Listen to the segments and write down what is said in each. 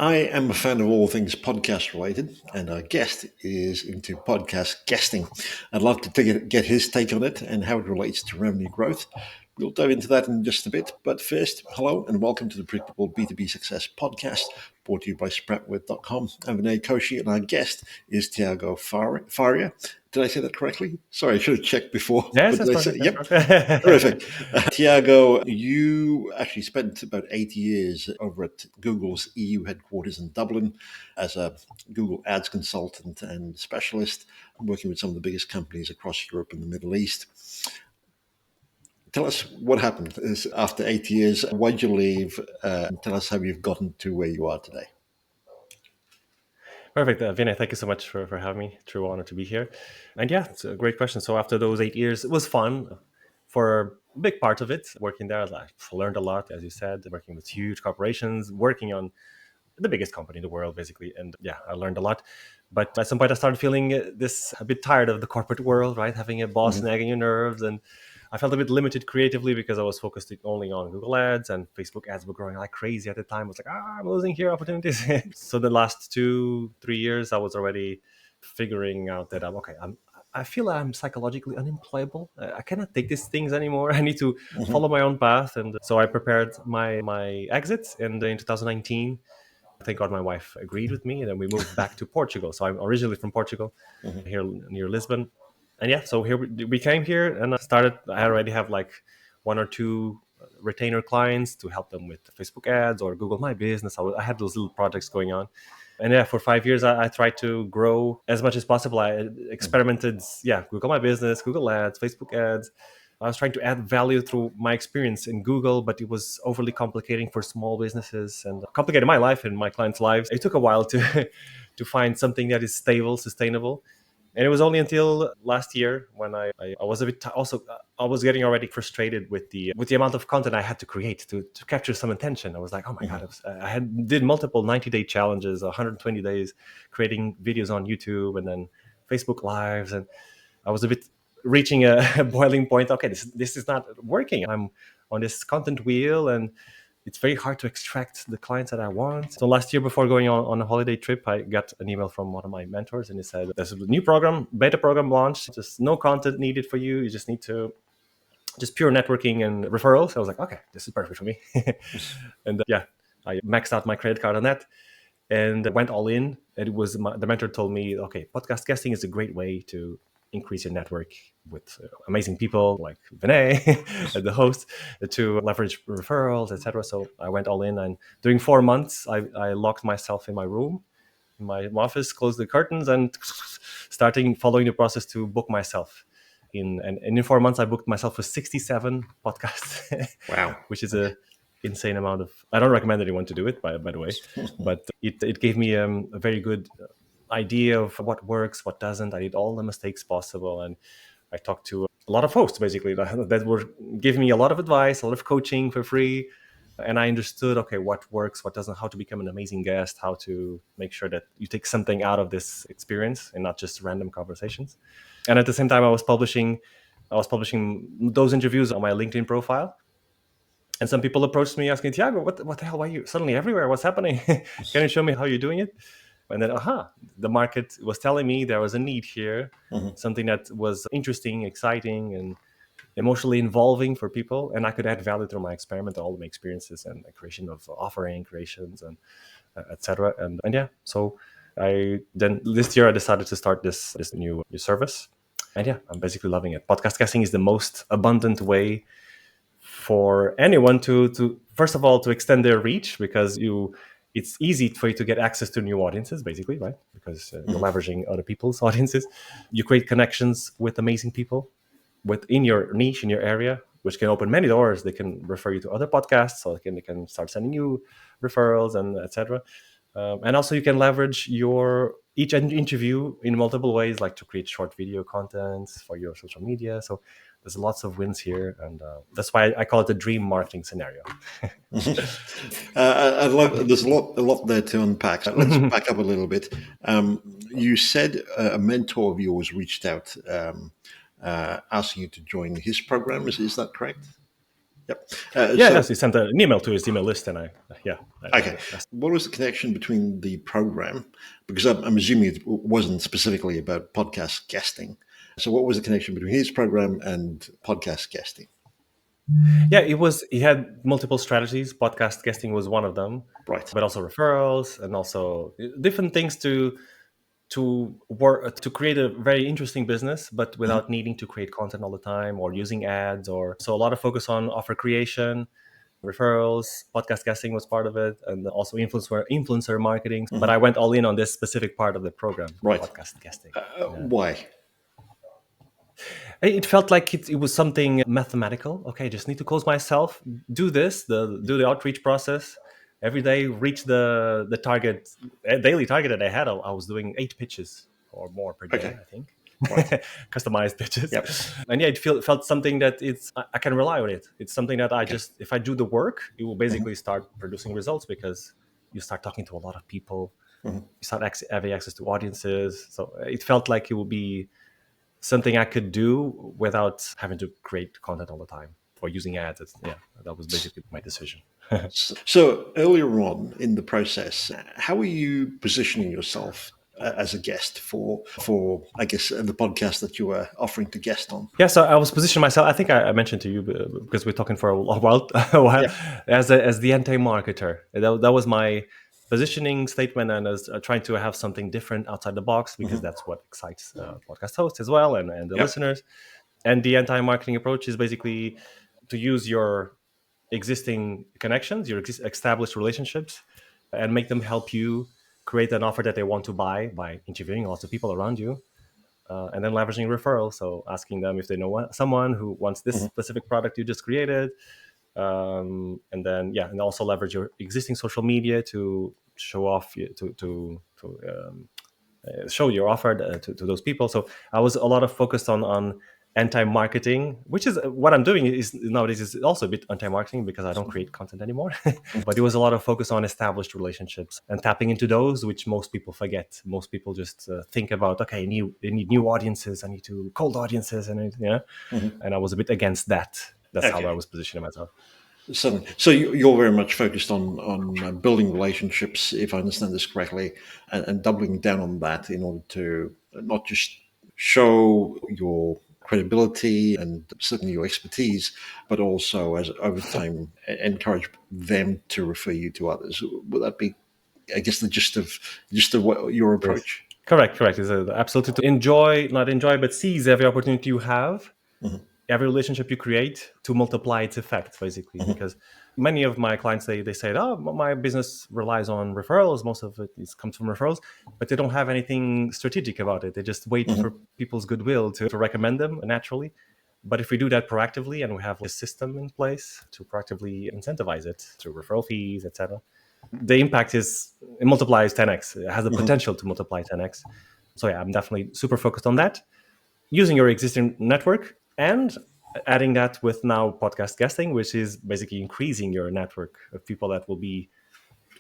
I am a fan of all things podcast related, and our guest is into podcast guesting. I'd love to get his take on it and how it relates to revenue growth. We'll dive into that in just a bit. But first, hello and welcome to the Predictable B2B Success podcast, brought to you by Spratword.com. I'm Vinay Koshi, and our guest is Tiago Faria. Did I say that correctly? Sorry, I should have checked before. Yes, But that's did I say, perfect. That's yep, perfect. terrific. Tiago, you actually spent about 8 years over at Google's EU headquarters in Dublin as a Google Ads consultant and specialist, working with some of the biggest companies across Europe and the Middle East. Tell us what happened after 8 years. Why did you leave? Tell us how you've gotten to where you are today. Perfect. Vinay, thank you so much for having me. True honor to be here. And yeah, it's a great question. So after those 8 years, it was fun for a big part of it. Working there, I learned a lot, as you said, working with huge corporations, working on the biggest company in the world, basically. And yeah, I learned a lot. But at some point, I started feeling this a bit tired of the corporate world, right? Having a boss nagging your nerves. And I felt a bit limited creatively because I was focused only on Google Ads, and Facebook ads were growing like crazy at the time. I was like, I'm losing here opportunities. So the last 2-3 years, I was already figuring out that I feel I'm psychologically unemployable. I cannot take these things anymore. I need to follow my own path. And so I prepared my exit in 2019. Thank God my wife agreed with me, and then we moved back to Portugal. So I'm originally from Portugal, here near Lisbon. And yeah, so here we came here and I started. I already have like one or two retainer clients to help them with Facebook ads or Google My Business. I had those little projects going on. And yeah, for 5 years, I tried to grow as much as possible. I experimented, Google My Business, Google Ads, Facebook ads. I was trying to add value through my experience in Google, but it was overly complicating for small businesses and complicated my life and my clients' lives. It took a while to to find something that is stable, sustainable. And it was only until last year when I was a bit also I was getting already frustrated with the amount of content I had to create to capture some attention. I was like, oh my God, I did multiple 90-day challenges, 120 days creating videos on YouTube and then Facebook Lives, and I was a bit reaching a boiling point. Okay, this is not working. I'm on this content wheel, and it's very hard to extract the clients that I want. So last year, before going on a holiday trip, I got an email from one of my mentors, and he said, "There's a new program, beta program launched. Just no content needed for you. You just need to just pure networking and referrals." I was like, "Okay, this is perfect for me." And I maxed out my credit card on that and went all in. It was the mentor told me, okay, podcast guesting is a great way to increase your network with amazing people like Vinay, the host, to leverage referrals, etc. So I went all in, and during 4 months, I locked myself in my room, in my office, closed the curtains, and starting following the process to book myself. And in 4 months, I booked myself for 67 podcasts. Wow. Which is a insane amount of. I don't recommend anyone to do it, by the way, but it gave me a very good idea of what works, what doesn't. I did all the mistakes possible, and I talked to a lot of hosts basically that were giving me a lot of advice, a lot of coaching for free, and I understood, okay, what works, what doesn't, how to become an amazing guest, how to make sure that you take something out of this experience and not just random conversations. And at the same time, I was publishing those interviews on my LinkedIn profile. And some people approached me asking, Tiago, what the hell are you suddenly everywhere? What's happening? Can you show me how you're doing it? And then, the market was telling me there was a need here, something that was interesting, exciting, and emotionally involving for people. And I could add value through my experiment, all my experiences and the creation of offering creations and etc. And yeah, so then this year I decided to start this new service. And yeah, I'm basically loving it. Podcast casting is the most abundant way for anyone to first of all to extend their reach, because it's easy for you to get access to new audiences, basically, right? Because you're leveraging other people's audiences. You create connections with amazing people within your niche, in your area, which can open many doors. They can refer you to other podcasts, so they can start sending you referrals and etc. And also you can leverage each interview in multiple ways, like to create short video content for your social media. So there's lots of wins here, and that's why I call it the dream marketing scenario. I love. There's a lot there to unpack. Let's back up a little bit. You said a mentor of yours reached out, asking you to join his program. Is that correct? Yep. Yeah, So yes, he sent an email to his email list, and okay, what was the connection between the program? Because I'm assuming it wasn't specifically about podcast guesting. So what was the connection between his program and podcast guesting? yeah, it was. He had multiple strategies. Podcast guesting was one of them, Right. but also referrals and also different things to work to create a very interesting business, but Mhm. without needing to create content all the time or using ads. Or so a lot of focus on offer creation, referrals. Podcast guesting was part of it, and also influencer marketing. But Mhm. I went all in on this specific part of the program, Right. podcast guesting. Yeah. Why? It felt like it was something mathematical. Okay, just need to close myself, do this, do the outreach process every day, reach the target, daily target that I had. I was doing 8 pitches or more per day, Okay. I think, Right. customized pitches. Yep. And yeah, felt something that I can rely on it. It's something that I Okay. just, if I do the work, it will Mhm. basically start producing results because you start talking to a lot of people, Mhm. you start having access to audiences. So it felt like it would be something I could do without having to create content all the time or using ads. Yeah, that was basically my decision. So earlier on in the process, how are you positioning yourself as a guest for I guess the podcast that you were offering to guest on? Yeah, so I was positioning myself. I think I mentioned to you because we're talking for a while, a while Yeah. as the anti-marketer. That was my positioning statement, and as trying to have something different outside the box because Hmm. that's what excites podcast hosts as well and the Yep. listeners. And the anti-marketing approach is basically to use your existing connections, your established relationships, and make them help you create an offer that they want to buy by interviewing lots of people around you, and then leveraging referrals. So asking them if they know someone who wants this Hmm. specific product you just created, and then yeah, and also leverage your existing social media to show off to show your offer to those people. So I was a lot of focused on anti-marketing, which is what I'm doing is nowadays is also a bit anti-marketing because I don't create content anymore. But it was a lot of focus on established relationships and tapping into those, which most people forget. Most people just think about, okay, they need new audiences, I need to cold audiences, Hmm. and I was a bit against that. That's how I Okay. was positioning myself. So you're very much focused on building relationships, if I understand this correctly, and doubling down on that in order to not just show your credibility and certainly your expertise, but also as over time encourage them to refer you to others. Would that be, I guess, the gist of what your Yes. approach? Correct. Is absolutely to enjoy, not enjoy, but seize every opportunity you have, Hmm. every relationship you create to multiply its effect, basically. Hmm. Because many of my clients, they say, oh, my business relies on referrals. Most of comes from referrals, but they don't have anything strategic about it. They just wait for Hmm. people's goodwill to recommend them naturally. But if we do that proactively and we have a system in place to proactively incentivize it through referral fees, etc., the impact it multiplies 10x. It has the Hmm. potential to multiply 10x. So yeah, I'm definitely super focused on that. Using your existing network and adding that with now podcast guesting, which is basically increasing your network of people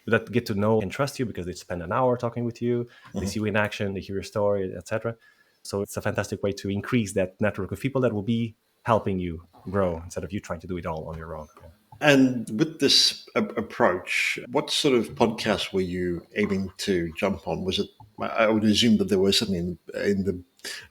that get to know and trust you because they spend an hour talking with you, they see you in action, they hear your story, etc. So it's a fantastic way to increase that network of people that will be helping you grow instead of you trying to do it all on your own. Yeah. And with this approach, what sort of podcast were you aiming to jump on? Was it? I would assume that there was something in the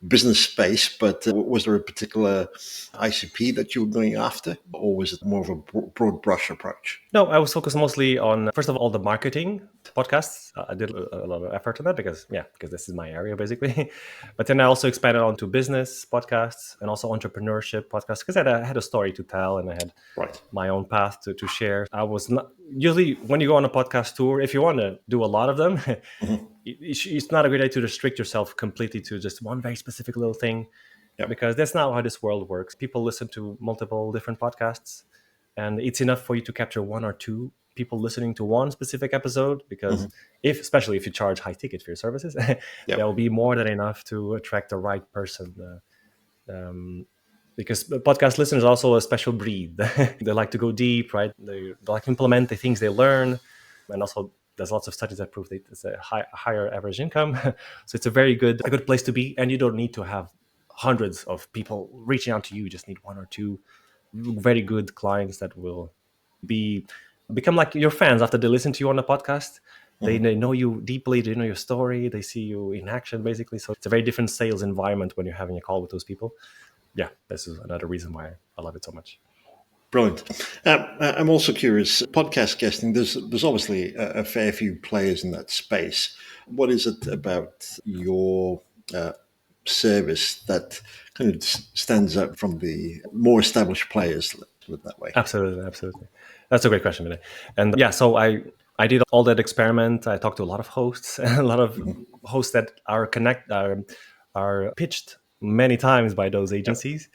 business space, but was there a particular ICP that you were going after, or was it more of a broad brush approach? No, I was focused mostly on first of all the marketing podcasts. I did a lot of effort on that because this is my area basically. But then I also expanded onto business podcasts and also entrepreneurship podcasts because I had a story to tell and I had Right. my own path to share. I was not usually when you go on a podcast tour, if you want to do a lot of them, Hmm. it's not a great idea to restrict yourself completely to just one very specific little thing Yep. because that's not how this world works. People listen to multiple different podcasts, and it's enough for you to capture one or two people listening to one specific episode because Hmm. especially if you charge high ticket for your services, that will Yep. be more than enough to attract the right person. Because podcast listeners are also a special breed. They like to go deep, right? They like to implement the things they learn, and also there's lots of studies that prove that it's a higher average income. So it's a good place to be, and you don't need to have hundreds of people reaching out to you. You just need one or two very good clients that will be become like your fans after they listen to you on a podcast. They know you deeply, they know your story, they see you in action, basically. So it's a very different sales environment when you're having a call with those people. Yeah, this is another reason why I love it so much. Brilliant. I'm also curious. Podcast guesting. There's obviously a fair few players in that space. What is it about your service that kind of stands out from the more established players? Let's put it that way. Absolutely, absolutely. That's a great question, Vinay. And yeah, so I did all that experiment. I talked to a lot of hosts, a lot of hosts that are pitched many times by those Yep. agencies.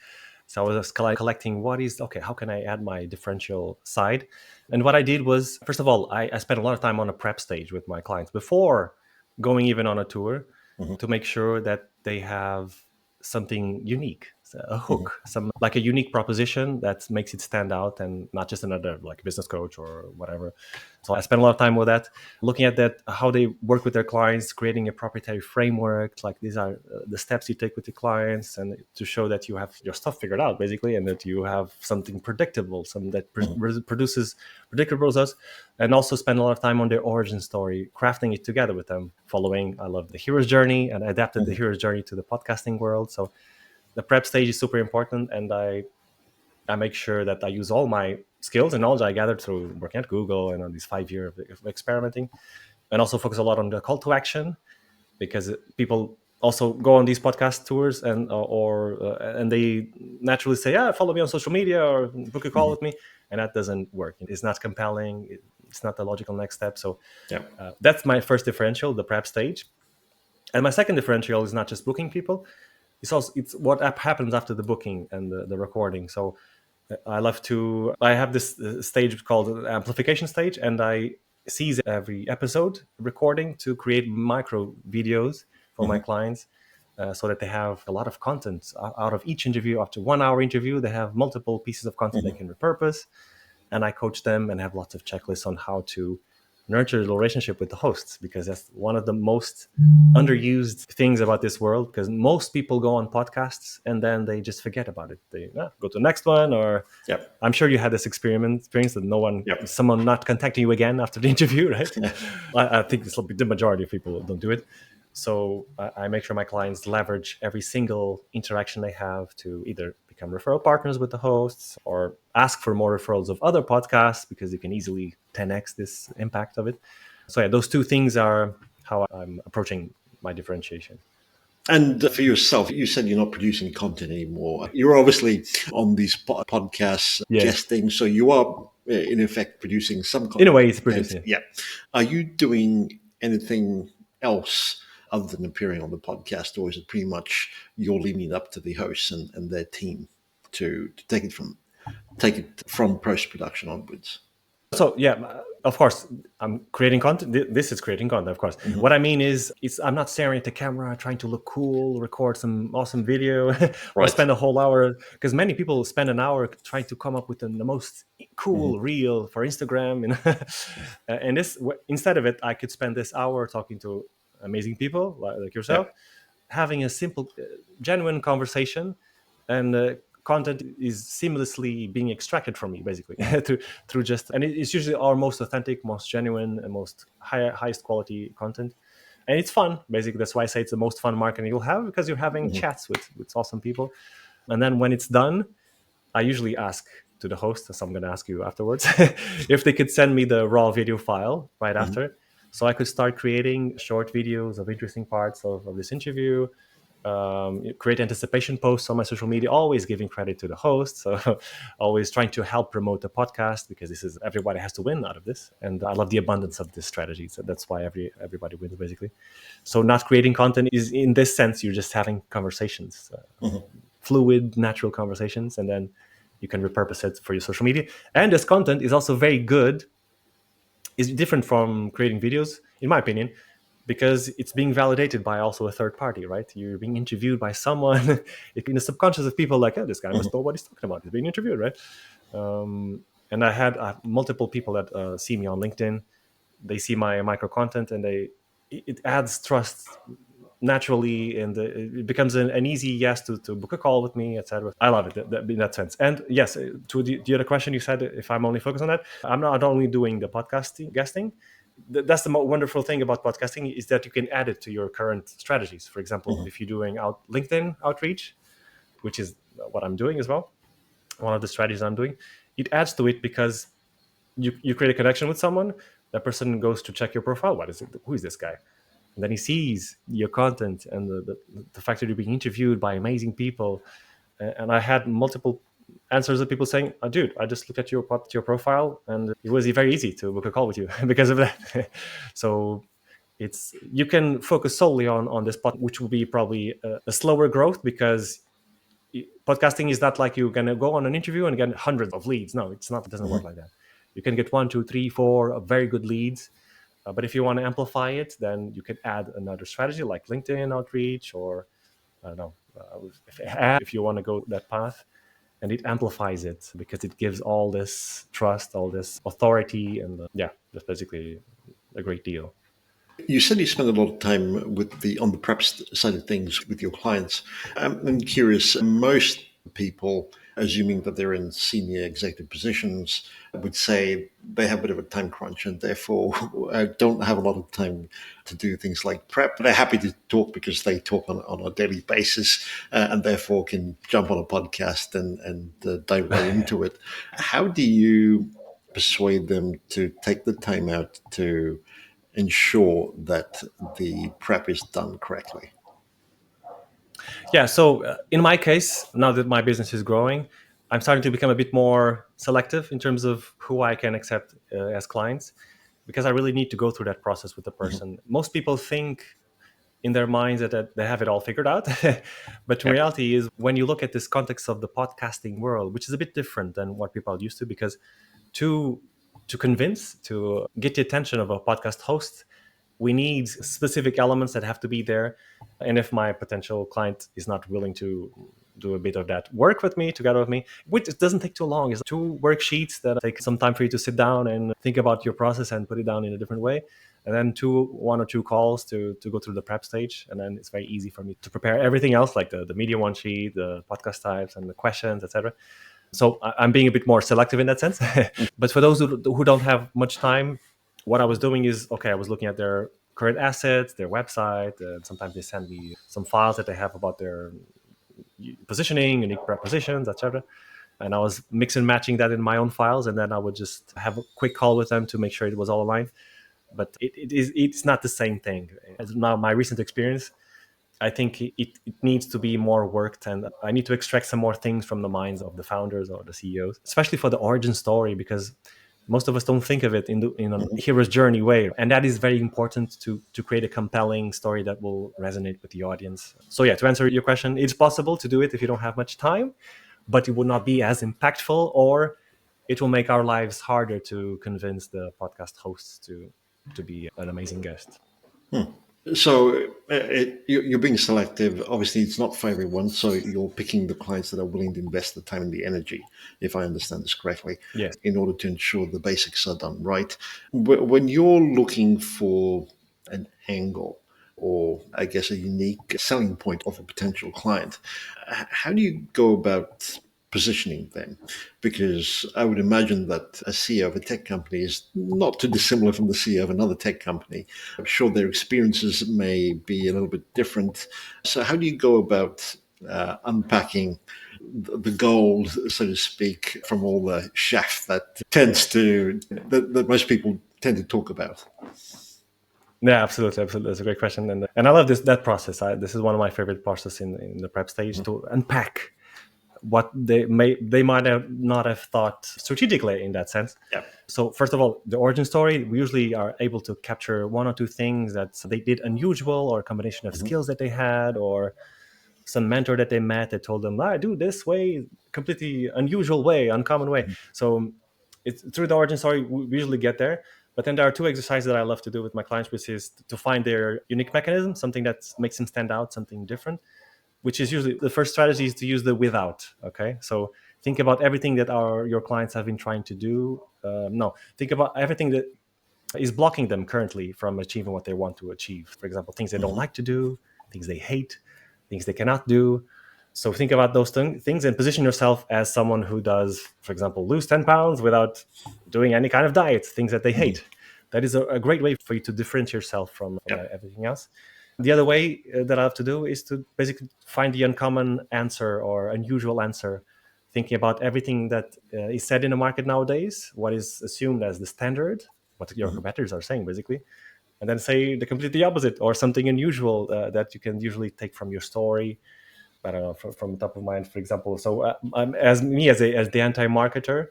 So I was just collecting what is okay. How can I add my differential side? And what I did was, first of all, I spent a lot of time on a prep stage with my clients before going even on a tour Hmm. to make sure that they have something unique, a Hmm. hook, some like a unique proposition that makes it stand out and not just another like business coach or whatever. So I spent a lot of time with that, looking at that, how they work with their clients, creating a proprietary framework. Like these are the steps you take with your clients, and to show that you have your stuff figured out basically, and that you have something predictable, something that produces predictable results. And also spend a lot of time on their origin story, crafting it together with them, following, I love the hero's journey, and I adapted the Hmm. hero's journey to the podcasting world. So the prep stage is super important, and I make sure that I use all my skills and knowledge I gathered through working at Google and on these 5 years of experimenting, and also focus a lot on the call to action, because people also go on these podcast tours and they naturally say, yeah, follow me on social media or book a call with me, and that doesn't work. It's not compelling. It's not the logical next step. So Yep. that's my first differential, the prep stage. And my second differential is not just booking people, it's what happens after the booking and the recording. So I have this stage called the amplification stage, and I seize every episode recording to create micro videos for my Hmm. clients, so that they have a lot of content out of each interview. After 1 hour interview, they have multiple pieces of content they Hmm. can repurpose, and I coach them and have lots of checklists on how to nurture the relationship with the hosts, because that's one of the most underused things about this world, because most people go on podcasts and then they just forget about it. They go to the next one, or Yep. I'm sure you had this experience that Yep. someone not contacting you again after the interview, right? I think it's the majority of people don't do it. So I make sure my clients leverage every single interaction they have to either become referral partners with the hosts or ask for more referrals of other podcasts, because you can easily 10x this impact of it. So yeah, those two things are how I'm approaching my differentiation. And for yourself, you said you're not producing content anymore. You're obviously on these podcasts Yes. guesting, so you are in effect producing some In a way, it's content. producing. Yeah. Are you doing anything else other than appearing on the podcast, or is it pretty much you're leaving it up to the hosts and their team to take it from post production onwards? So yeah, of course, I'm creating content. This is creating content, of course. Hmm. What I mean is, it's I'm not staring at the camera trying to look cool, record some awesome video, or Right. spend a whole hour. Because many people spend an hour trying to come up with the most Hmm. cool reel for Instagram, and instead of it, I could spend this hour talking to amazing people like yourself, Yeah. having a simple, genuine conversation, and content is seamlessly being extracted from me, basically, through just, and it's usually our most authentic, most genuine, and most highest quality content, and it's fun. Basically, that's why I say it's the most fun marketing you'll have, because you're having Hmm. chats with awesome people, and then when it's done, I usually ask to the host, as I'm going to ask you afterwards, if they could send me the raw video file right Hmm. after, so I could start creating short videos of interesting parts of this interview, create anticipation posts on my social media, always giving credit to the host. So always trying to help promote the podcast, because this is, everybody has to win out of this. And I love the abundance of this strategy. So that's why everybody wins, basically. So not creating content is, in this sense, you're just having conversations, fluid, natural conversations, and then you can repurpose it for your social media. And this content is also very good, is different from creating videos, in my opinion, because it's being validated by also a third party, right? You're being interviewed by someone in the subconscious of people, like, oh, this guy must know what he's talking about. He's being interviewed, right? And I have multiple people that see me on LinkedIn. They see my micro content, and it adds trust naturally, and it becomes an easy yes to book a call with me, etc. I love it in that sense. And yes, to the other question you said, if I'm only focused on that, I'm not only doing the podcasting guesting. That's the wonderful thing about podcasting, is that you can add it to your current strategies. For example, Mhm. if you're doing LinkedIn outreach, which is what I'm doing as well, one of the strategies I'm doing, it adds to it because you create a connection with someone. That person goes to check your profile. What is it? Who is this guy? And then he sees your content and the fact that you're being interviewed by amazing people. And I had multiple answers of people saying, oh, dude, I just looked at your profile, and it was very easy to book a call with you because of that. So it's, you can focus solely on this part, which will be probably a slower growth, because podcasting is not like you're gonna go on an interview and get hundreds of leads. No, it's not. It doesn't work Mhm. like that. You can get one, two, three, four very good leads, but if you want to amplify it, then you can add another strategy like LinkedIn outreach, or I don't know, if you want to go that path, and it amplifies it because it gives all this trust, all this authority, and yeah, that's basically a great deal. You said you spend a lot of time with the on the prep side of things with your clients. I'm curious. Most people, assuming that they're in senior executive positions, would say they have a bit of a time crunch and therefore don't have a lot of time to do things like prep. They're happy to talk because they talk on a daily basis and therefore can jump on a podcast and dive right into it. How do you persuade them to take the time out to ensure that the prep is done correctly? Yeah. So in my case, now that my business is growing, I'm starting to become a bit more selective in terms of who I can accept as clients, because I really need to go through that process with the Mhm. person. Most people think in their minds that they have it all figured out. But in Yep. reality is, when you look at this context of the podcasting world, which is a bit different than what people are used to, because to to get the attention of a podcast host, we need specific elements that have to be there. And if my potential client is not willing to do a bit of that work with me, together with me, which it doesn't take too long, it's two worksheets that take some time for you to sit down and think about your process and put it down in a different way, and then one or two calls to go through the prep stage, and then it's very easy for me to prepare everything else, like the media one sheet, the podcast types, and the questions, etc. So I'm being a bit more selective in that sense. But for those who don't have much time, what I was doing is, okay, I was looking at their current assets, their website. Sometimes they send me some files that they have about their positioning, unique propositions, etc. And I was mix and matching that in my own files, and then I would just have a quick call with them to make sure it was all aligned. But it's not the same thing. As now, my recent experience, I think it needs to be more worked, and I need to extract some more things from the minds of the founders or the CEOs, especially for the origin story, because most of us don't think of it in a Mhm. hero's journey way, and that is very important to create a compelling story that will resonate with the audience. So yeah, to answer your question, it's possible to do it if you don't have much time, but it will not be as impactful, or it will make our lives harder to convince the podcast hosts to be an amazing guest. Hmm. So you're being selective. Obviously, it's not for everyone. So you're picking the clients that are willing to invest the time and the energy, if I understand this correctly, Yes. in order to ensure the basics are done right. When you're looking for an angle or, I guess, a unique selling point of a potential client, how do you go about positioning them? Because I would imagine that a CEO of a tech company is not too dissimilar from the CEO of another tech company. I'm sure their experiences may be a little bit different. So, how do you go about unpacking the gold, so to speak, from all the chaff that most people tend to talk about? Yeah, absolutely, absolutely. That's a great question, and I love that process. This is one of my favorite process in the prep stage, Mhm. to unpack what they might have not have thought strategically in that sense. Yeah. So first of all, the origin story, we usually are able to capture one or two things that they did unusual, or a combination of Mhm. skills that they had, or some mentor that they met that told them, I do this way, completely unusual way, uncommon way. So it's through the origin story we usually get there. But then there are two exercises that I love to do with my clients, which is to find their unique mechanism, something that makes them stand out, something different, which is usually the first strategy, is to use the without. Okay, so think about everything that your clients have been trying to do. No, think about everything that is blocking them currently from achieving what they want to achieve. For example, things they don't Mhm. like to do, things they hate, things they cannot do. So think about those things and position yourself as someone who does, for example, lose 10 pounds without doing any kind of diet, things that they Mhm. hate. That is a great way for you to differentiate yourself from Yeah. everything else. The other way that I have to do is to basically find the uncommon answer or unusual answer, thinking about everything that is said in the market nowadays, what is assumed as the standard, what your Mhm. competitors are saying, basically, and then say the completely opposite or something unusual that you can usually take from your story. I don't know, from the top of mind, for example. So, as me as the anti-marketer,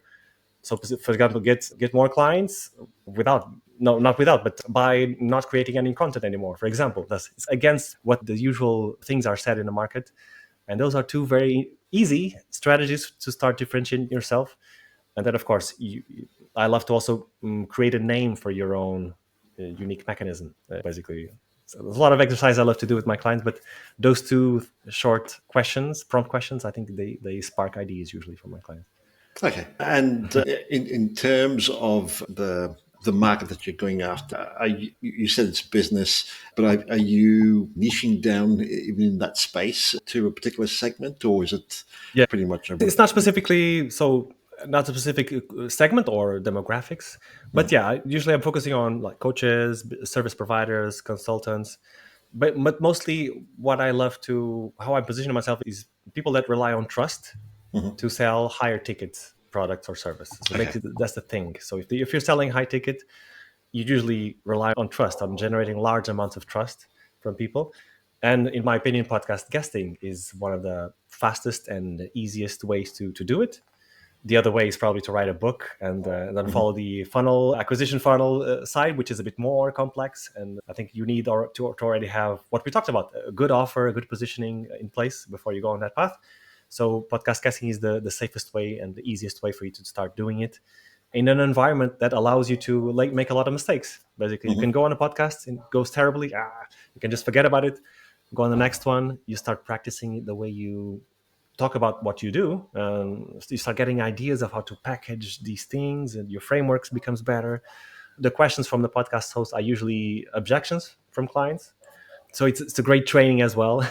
so for example, get more clients without no not without but by not creating any content anymore. For example, that's it's against what the usual things are said in the market, and those are two very easy strategies to start differentiating yourself. And then, of course, I love to also create a name for your own unique mechanism. Basically, so there's a lot of exercise I love to do with my clients, but those two short questions, prompt questions, I think they spark ideas usually for my clients. Okay. And in terms of the market that you're going after, you said it's business, but are you niching down even in that space to a particular segment, or is it Yeah, pretty much everyone? it's not specifically so not a specific segment or demographics, but Mhm. yeah, usually I'm focusing on like coaches, service providers, consultants, but mostly what I love to how I position myself is people that rely on trust Mhm. to sell higher ticket products or services. So Okay. basically, that's the thing. So if you're selling high ticket, you usually rely on trust, on generating large amounts of trust from people. And in my opinion, podcast guesting is one of the fastest and easiest ways to do it. The other way is probably to write a book and then Mhm. follow the funnel acquisition funnel side, which is a bit more complex. And I think you need to already have what we talked about: a good offer, a good positioning in place before you go on that path. So podcast casting is the safest way and the easiest way for you to start doing it in an environment that allows you to like make a lot of mistakes. Basically, you can Mhm. go on a podcast and it goes terribly. You can just forget about it. Go on the next one. You start practicing the way you talk about what you do. You start getting ideas of how to package these things, and your frameworks becomes better. The questions from the podcast host are usually objections from clients, so it's a great training as well,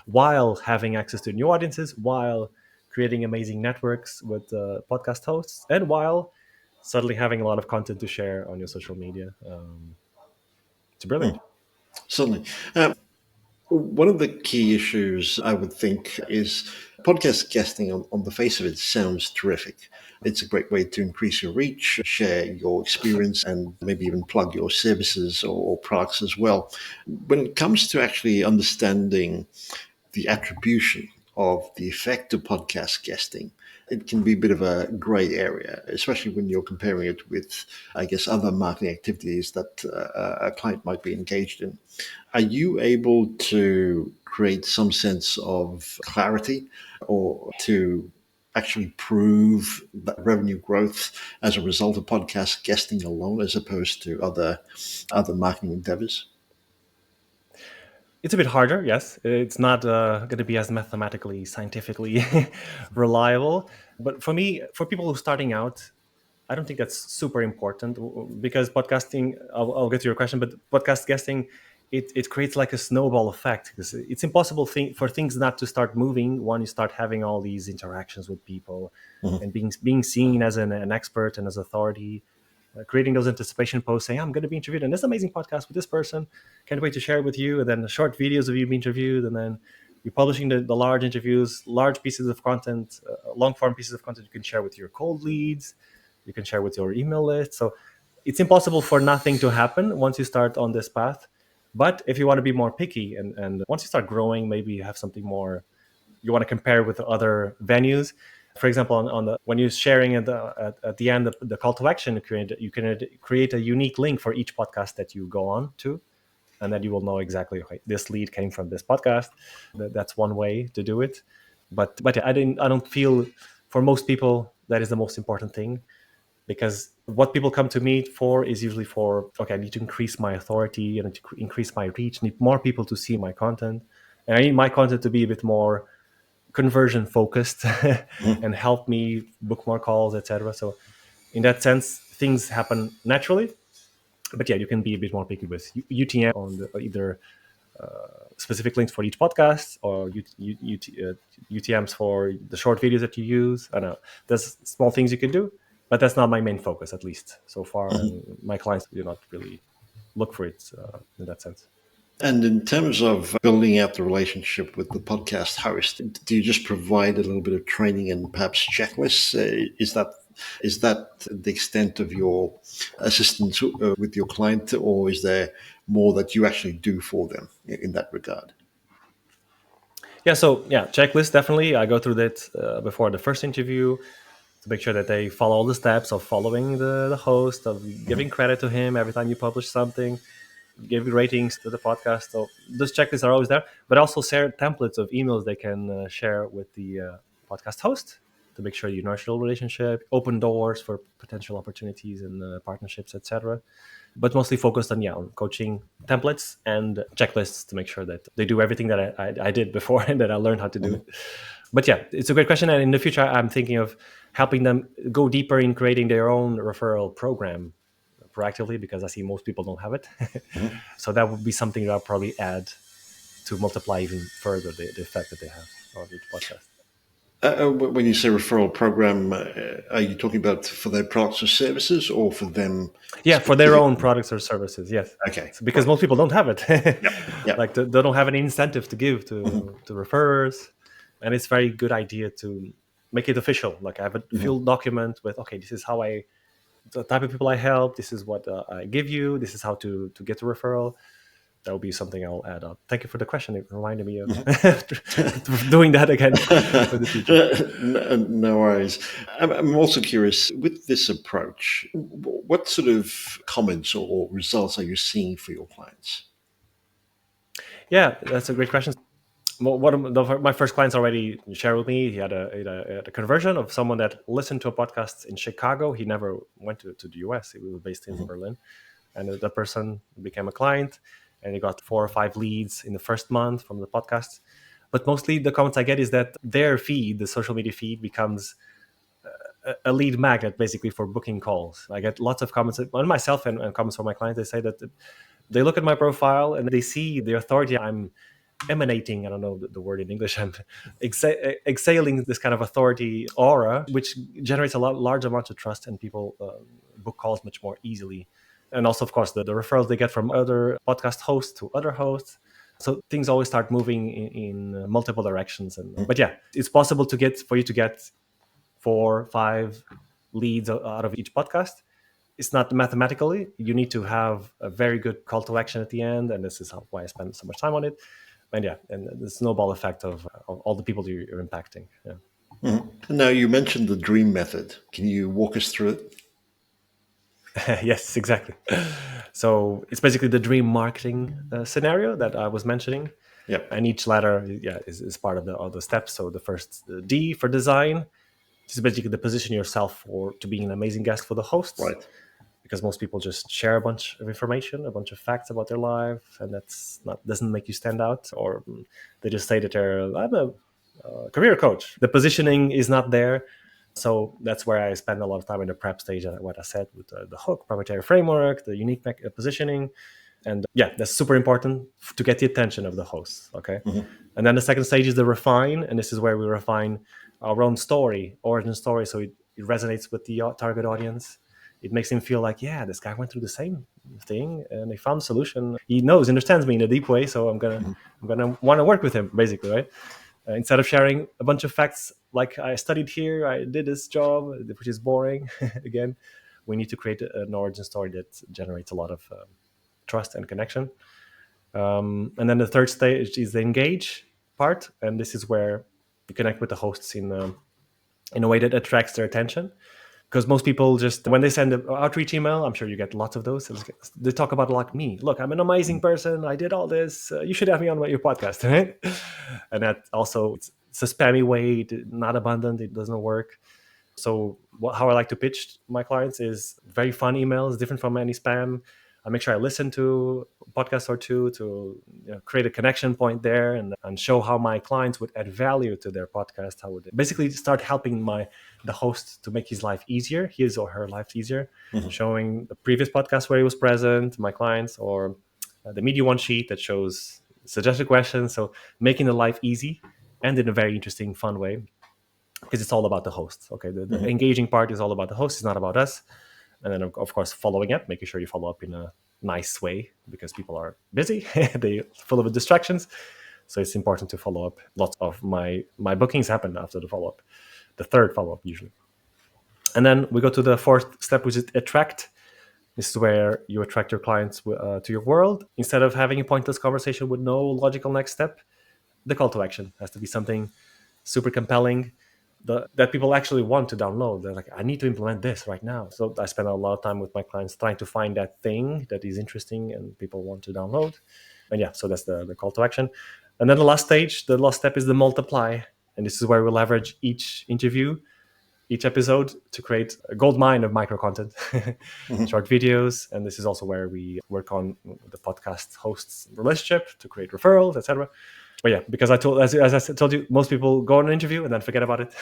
while having access to new audiences, while creating amazing networks with podcast hosts, and while suddenly having a lot of content to share on your social media. It's brilliant. Certainly. One of the key issues I would think is podcast guesting on the face of it sounds terrific. It's a great way to increase your reach, share your experience, and maybe even plug your services or products as well. When it comes to actually understanding the attribution of the effect of podcast guesting, it can be a bit of a grey area, especially when you're comparing it with, I guess, other marketing activities that a client might be engaged in. Are you able to create some sense of clarity or to actually prove that revenue growth as a result of podcast guesting alone as opposed to other marketing endeavors? It's a bit harder, yes. It's not going to be as mathematically, scientifically reliable. But for me, for people who are starting out, I don't think that's super important because podcasting. I'll get to your question, but podcast guesting, it creates like a snowball effect because it's impossible for things not to start moving when you start having all these interactions with people Mhm. and being seen as an expert and as authority. Creating those anticipation posts saying, I'm going to be interviewed in this amazing podcast with this person. Can't wait to share it with you. And then short videos of you being interviewed. And then you're publishing the large interviews, large pieces of content, long form pieces of content you can share with your cold leads, you can share with your email list. So it's impossible for nothing to happen once you start on this path. But if you want to be more picky and once you start growing, maybe you have something more you want to compare with other venues. For example, on the when you're sharing at the end the call to action, you can create a unique link for each podcast that you go on to, and then you will know exactly, okay, this lead came from this podcast. That's one way to do it. But yeah, I don't feel for most people that is the most important thing, because what people come to me for is usually for, okay, I need to increase my authority, I need to increase my reach, I need more people to see my content, and I need my content to be a bit more conversion focused Mhm. and help me book more calls, etc. So in that sense, things happen naturally. But yeah, you can be a bit more picky with UTM on either specific links for each podcast, or UTMs for the short videos that you use. I don't know. There's small things you can do, but that's not my main focus, at least so far. And my clients do not really look for it in that sense. And in terms of building out the relationship with the podcast host, do you just provide a little bit of training and perhaps checklists? Is that the extent of your assistance with your client, or is there more that you actually do for them in that regard? Yeah, so yeah, checklist definitely. I go through that before the first interview to make sure that they follow all the steps of following the host, of giving credit to him every time you publish something, give ratings to the podcast. So those checklists are always there, but also share templates of emails they can share with the podcast host to make sure you nurture a relationship, open doors for potential opportunities and partnerships, etc. But mostly focused on on coaching templates and checklists to make sure that they do everything that I did before and that I learned how to do it. But yeah, it's a great question. And in the future, I'm thinking of helping them go deeper in creating their own referral program proactively, because I see most people don't have it. So that would be something that I'll probably add to multiply even further the effect that they have on each podcast. When you say referral program, are you talking about for their products or services, or for them Yeah, for their own specifically? products or services, yes. Okay, So because right. most people don't have it. Yep. Yep. Like they don't have any incentive to give Mhm. to referrers. And it's very good idea to make it official. Like I have a Mhm. field document with, okay, this is how the type of people I help, this is what I give you, this is how to get the referral. That will be something I'll add up. Thank you for the question. It reminded me of doing that again for the future. No worries. I'm also curious, with this approach, what sort of comments or results are you seeing for your clients? Yeah, that's a great question. Well, my first clients already shared with me. He had a conversion of someone that listened to a podcast in Chicago. He never went to the US. He was based in Mhm. Berlin. And that person became a client, and he got 4 or 5 leads in the first month from the podcast. But mostly the comments I get is that their feed, the social media feed, becomes a lead magnet basically for booking calls. I get lots of comments on myself and comments from my clients. They say that they look at my profile and they see the authority I'm emanating. I don't know the word in English. I'm exhaling this kind of authority aura, which generates a large amount of trust, and people book calls much more easily. And also, of course, the referrals they get from other podcast hosts to other hosts. So things always start moving in multiple directions. But yeah, it's possible for you to get 4 or 5 leads out of each podcast. It's not mathematically. You need to have a very good call to action at the end, and this is why I spend so much time on it. And yeah, and the snowball effect of all the people you're impacting. Yeah. Mhm. Now, you mentioned the dream method. Can you walk us through it? Yes, exactly. So it's basically the dream marketing scenario that I was mentioning, Yep. and each letter, yeah, is part of the steps. So the first D for design, this is basically the position yourself for to being an amazing guest for the hosts, Right. because most people just share a bunch of information, a bunch of facts about their life, and that's not doesn't make you stand out. Or they just say that I'm a career coach. The positioning is not there. So that's where I spend a lot of time in the prep stage, what I said with the hook, proprietary framework, the unique positioning. And yeah, that's super important to get the attention of the host. Okay. Mhm. And then the second stage is the refine. And this is where we refine our own story, origin story. So it resonates with the target audience. It makes him feel like, yeah, this guy went through the same thing and he found a solution. He understands me in a deep way. So I'm gonna want to work with him, basically, right? Instead of sharing a bunch of facts like I studied here, I did this job, which is boring. Again, we need to create an origin story that generates a lot of trust and connection. And then the third stage is the engage part, and this is where you connect with the hosts in a way that attracts their attention. Because most people just when they send an outreach email, I'm sure you get lots of those. They talk about like me. Look, I'm an amazing person. I did all this. You should have me on your podcast, right? And that also it's a spammy way, not abundant. It doesn't work. So how I like to pitch my clients is very fun emails, different from any spam. I make sure I listen to a podcast or two to create a connection point there, and show how my clients would add value to their podcast. How would they basically start helping the host to make his or her life easier, Mhm. showing the previous podcast where he was present, my clients, or the media one sheet that shows suggested questions. So making the life easy and in a very interesting, fun way, because it's all about the host. Okay, the Mhm. engaging part is all about the host. It's not about us. And then, of course, following up, making sure you follow up in a nice way because people are busy, they're full of distractions. So it's important to follow up. Lots of my bookings happen after the follow up, the third follow up usually. And then we go to the fourth step, which is attract. This is where you attract your clients to your world. Instead of having a pointless conversation with no logical next step, the call to action has to be something super compelling that people actually want to download. They're like, I need to implement this right now. So I spend a lot of time with my clients trying to find that thing that is interesting and people want to download. And yeah, so that's the call to action. And then the last stage, the last step is the multiply. And this is where we leverage each interview, each episode to create a gold mine of micro content, Mhm. short videos. And this is also where we work on the podcast hosts relationship to create referrals, etc. But yeah, because as I told you, most people go on an interview and then forget about it.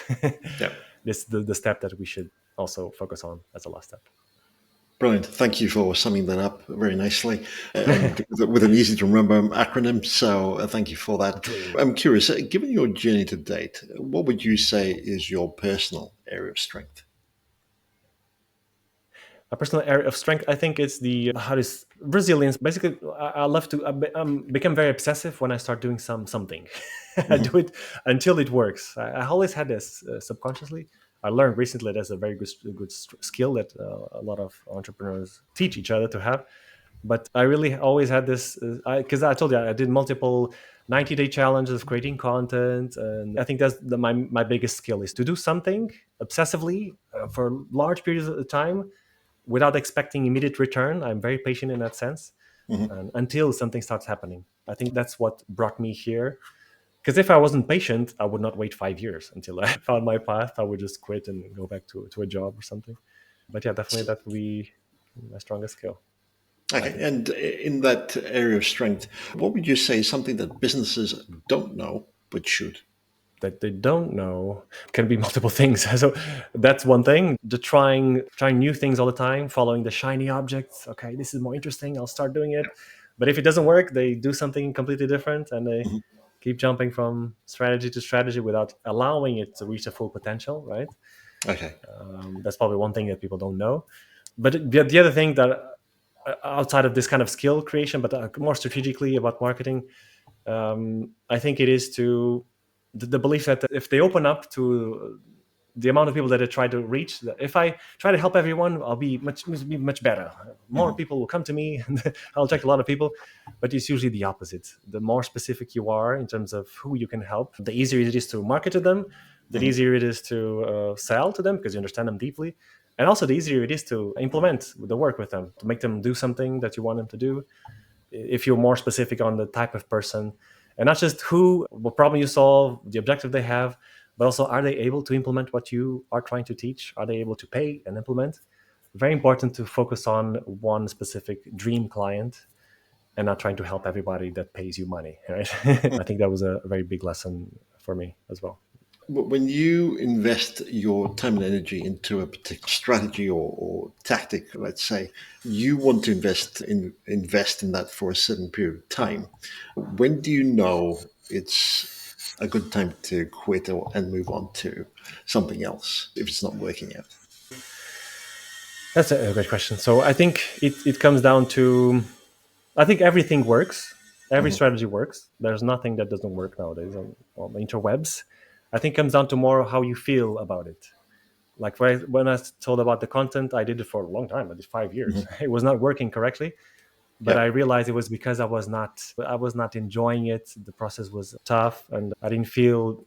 Yeah. This the step that we should also focus on as a last step. Brilliant. Thank you for summing that up very nicely and with an easy to remember acronym. So thank you for that. Dream. I'm curious, given your journey to date, what would you say is your personal area of strength? A personal area of strength, I think, is the how is resilience. Basically, I love to become very obsessive when I start doing something. I Hmm. do it until it works. I always had this subconsciously. I learned recently that's a very good skill that a lot of entrepreneurs teach each other to have. But I really always had this because I told you I did multiple 90-day challenges of creating content, and I think that's my biggest skill is to do something obsessively for large periods of time without expecting immediate return. I'm very patient in that sense, Hmm. and until something starts happening. I think that's what brought me here. Because if I wasn't patient, I would not wait 5 years until I found my path. I would just quit and go back to a job or something. But yeah, definitely that would be my strongest skill, I Okay. think. And in that area of strength, what would you say is something that businesses don't know but should? That they don't know can be multiple things. So that's one thing. The trying new things all the time, following the shiny objects. Okay, this is more interesting. I'll start doing it. But if it doesn't work, they do something completely different and they Mhm. keep jumping from strategy to strategy without allowing it to reach the full potential, right? Okay. That's probably one thing that people don't know. But the other thing that outside of this kind of skill creation, but more strategically about marketing, I think it is to the belief that if they open up to the amount of people that I try to reach, that if I try to help everyone, I'll be much better. More Hmm. people will come to me, and I'll attract a lot of people. But it's usually the opposite. The more specific you are in terms of who you can help, the easier it is to market to them, the Hmm. easier it is to sell to them because you understand them deeply, and also the easier it is to implement the work with them, to make them do something that you want them to do if you're more specific on the type of person and not just who, what problem you solve, the objective they have, but also are they able to implement what you are trying to teach? Are they able to pay and implement? Very important to focus on one specific dream client and not trying to help everybody that pays you money, right? I think that was a very big lesson for me as well. When you invest your time and energy into a particular strategy or tactic, let's say, you want to invest in that for a certain period of time. When do you know it's a good time to quit and move on to something else if it's not working out? That's a great question. So I think it comes down to I think everything works. Every Hmm. strategy works. There's nothing that doesn't work nowadays on the interwebs. I think it comes down to more how you feel about it. Like when I told about the content, I did it for a long time. I did 5 years. Hmm. It was not working correctly, but Yeah. I realized it was because I was not enjoying it. The process was tough, and I didn't feel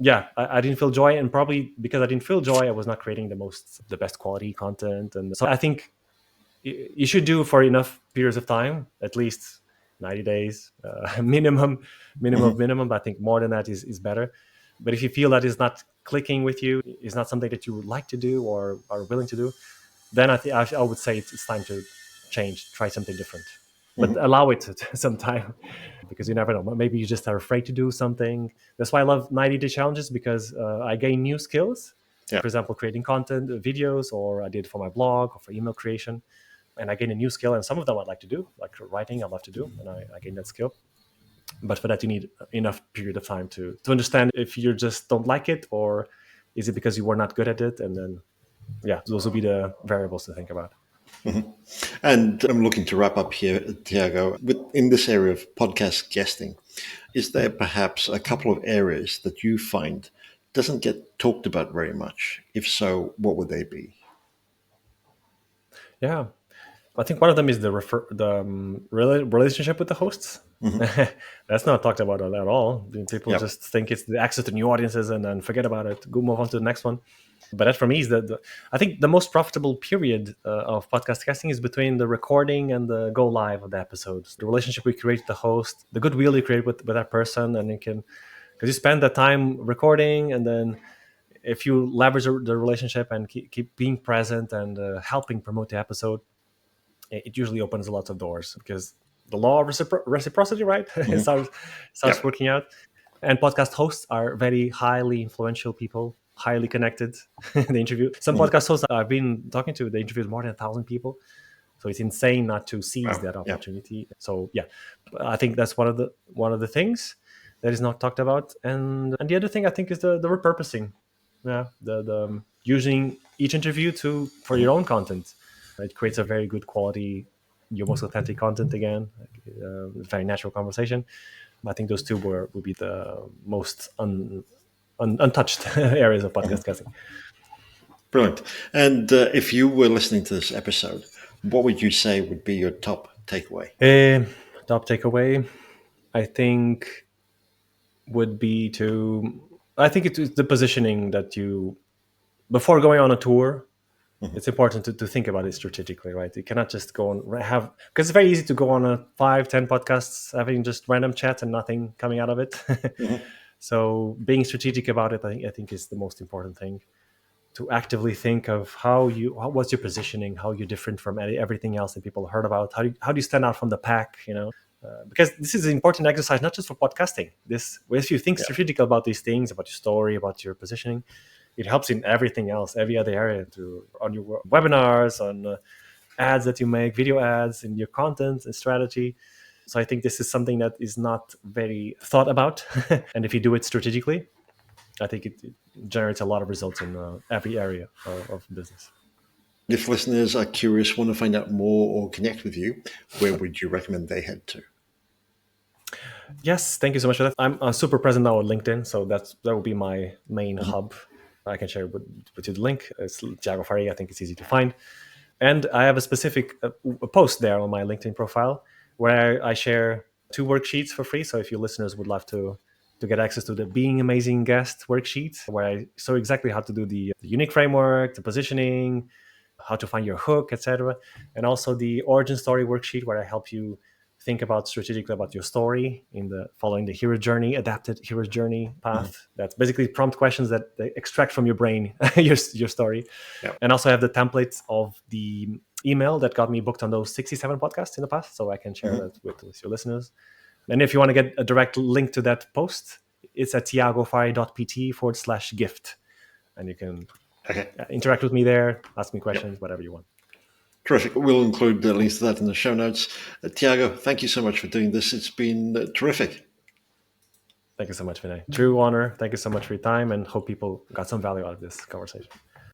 yeah I didn't feel joy, and probably because I didn't feel joy I was not creating the best quality content. And so I think you should do for enough periods of time, at least 90 days minimum of Hmm. minimum. But I think more than that is better. But if you feel that is not clicking with you, is not something that you would like to do or are willing to do, then I would say it's time to change, try something different, but Hmm. allow it some time because you never know. Maybe you just are afraid to do something. That's why I love 90-day challenges, because I gain new skills. Yeah. For example, creating content, videos, or I did for my blog or for email creation, and I gain a new skill. And some of them I'd like to do, like writing, I love to do, and I gain that skill. But for that, you need enough period of time to understand if you just don't like it, or is it because you were not good at it? And then, yeah, those will be the variables to think about. And I'm looking to wrap up here, Tiago. In this area of podcast guesting, is there perhaps a couple of areas that you find doesn't get talked about very much? If so, what would they be? Yeah, I think one of them is the relationship with the hosts. Hmm. That's not talked about at all. People Yep. just think it's the access to new audiences and then forget about it. Go move on to the next one. But that for me is I think the most profitable period of podcast casting is between the recording and the go live of the episodes. The relationship we create with the host, the goodwill you create with that person, and you can, because you spend the time recording, and then if you leverage the relationship and keep being present and helping promote the episode, it usually opens lots of doors, because the law of reciprocity, right? it Hmm. starts Yep. working out. And podcast hosts are very highly influential people, highly connected. They interview some Hmm. podcast hosts I've been talking to. They interviewed more than 1,000 people, so it's insane not to seize Wow. that Yep. opportunity. So yeah, I think that's one of the things that is not talked about. And the other thing I think is the repurposing. Yeah, the using each interview to for Hmm. your own content. It creates a very good quality, your most authentic content again, very natural conversation. I think those two would be the most untouched areas of Hmm. podcast casting. Brilliant. And if you were listening to this episode, what would you say would be your top takeaway? Uh, Top takeaway, I think, would be to. I think it's the positioning that you, before going on a tour, Hmm. it's important to think about it strategically, right? You cannot just go on have, because it's very easy to go on a 5, 10 podcasts having just random chats and nothing coming out of it. Hmm. So being strategic about it, I think is the most important thing. To actively think of what's your positioning, how you're different from everything else that people heard about. How do you stand out from the pack? Because this is an important exercise, not just for podcasting. This, if you think Yeah. strategical about these things, about your story, about your positioning, it helps in everything else, every other area, to on your webinars, on ads that you make, video ads, in your content and strategy. So I think this is something that is not very thought about, and if you do it strategically, I think it generates a lot of results in every area of business. If listeners are curious, want to find out more or connect with you, where would you recommend they head to? Yes, thank you so much for that. I'm super present now on LinkedIn, so that will be my main Hmm. hub. I can share with you the link. It's Tiago Faria. I think it's easy to find. And I have a specific a post there on my LinkedIn profile where I share 2 worksheets for free. So if your listeners would love to get access to the Being Amazing Guest worksheet, where I show exactly how to do the unique framework, the positioning, how to find your hook, etc. And also the origin story worksheet, where I help you think about strategically about your story in the following the hero journey, adapted hero journey Hmm. path. That's basically prompt questions that they extract from your brain your story. Yeah. And also have the templates of the email that got me booked on those 67 podcasts in the past, so I can share Hmm. that with your listeners. And if you want to get a direct link to that post, it's at tiagofari.pt/gift, and you can Okay. interact with me there, ask me questions, Yep. whatever you want. Terrific. We'll include the links to that in the show notes. Tiago, thank you so much for doing this. It's been terrific. Thank you so much, Vinay. True honor. Thank you so much for your time, and hope people got some value out of this conversation.